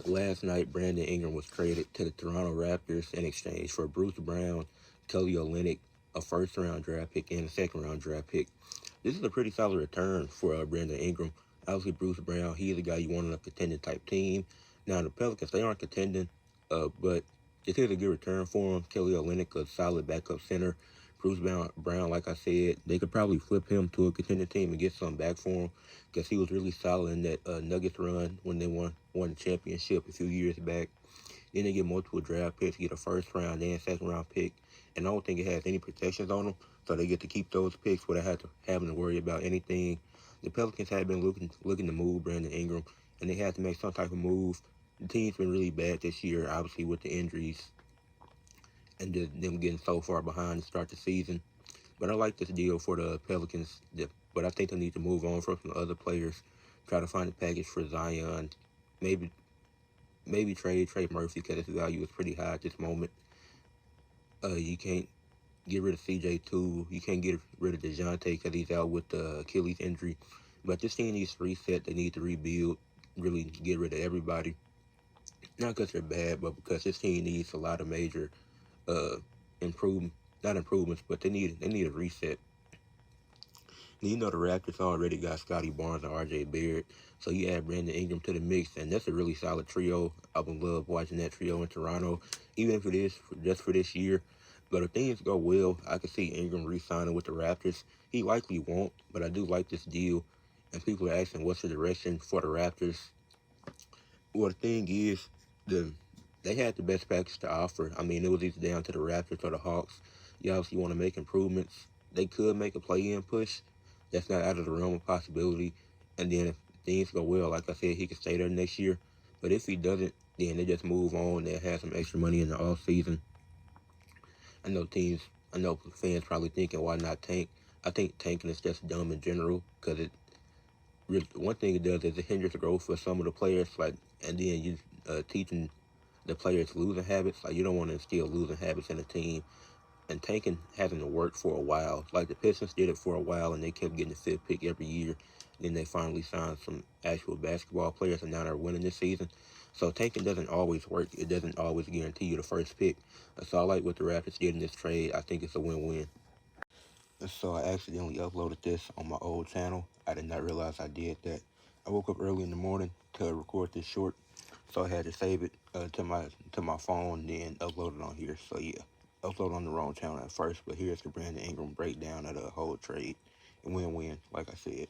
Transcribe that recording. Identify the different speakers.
Speaker 1: Last night, Brandon Ingram was traded to the Toronto Raptors in exchange for Bruce Brown, Kelly Olynyk, a first-round draft pick, and a second-round draft pick. This is a pretty solid return for Brandon Ingram. Obviously, Bruce Brown, he's the guy you want on a contending type team. Now, the Pelicans, they aren't contending, but this is a good return for him. Kelly Olynyk, a solid backup center. Bruce Brown, like I said, they could probably flip him to a contending team and get something back for him because he was really solid in that Nuggets run when they won the championship a few years back. Then they get multiple draft picks, get a first round and second round pick, and I don't think it has any protections on them, so they get to keep those picks without having to worry about anything. The Pelicans have been looking to move Brandon Ingram, and they had to make some type of move. The team's been really bad this year, obviously with the injuries and them getting so far behind to start the season. But I like this deal for the Pelicans, but I think they need to move on from some other players, try to find a package for Zion, maybe trade Trey Murphy because his value is pretty high at this moment. You can't get rid of CJ2. You can't get rid of DeJounte because he's out with the Achilles injury. But this team needs to reset. They need to rebuild, really get rid of everybody. Not because they're bad, but because this team needs a lot of major not improvements, but they need a reset. And the Raptors already got Scotty Barnes and R.J. Barrett, so you add Brandon Ingram to the mix, and that's a really solid trio. I would love watching that trio in Toronto, even if it is just for this year. But if things go well, I could see Ingram re-signing with the Raptors. He likely won't, but I do like this deal. And people are asking, what's the direction for the Raptors? Well, the thing is, they had the best package to offer. I mean, it was either down to the Raptors or the Hawks. You obviously want to make improvements. They could make a play-in push. That's not out of the realm of possibility. And then if things go well, like I said, he could stay there next year. But if he doesn't, then they just move on. They'll have some extra money in the off season. I know fans probably thinking, why not tank? I think tanking is just dumb in general because one thing it does is it hinders the growth for some of the players. And then you teaching the players losing habits. Like, you don't want to instill losing habits in a team. And tanking hasn't worked for a while. Like, the Pistons did it for a while, and they kept getting the fifth pick every year. Then they finally signed some actual basketball players, and now they're winning this season. So tanking doesn't always work. It doesn't always guarantee you the first pick. So I like what the Raptors did in this trade. I think it's a win-win. So I accidentally uploaded this on my old channel. I did not realize I did that. I woke up early in the morning to record this short, so I had to save it to my phone, then upload it on here. So yeah, upload on the wrong channel at first, but here's the Brandon Ingram breakdown of the whole trade. And win-win, like I said.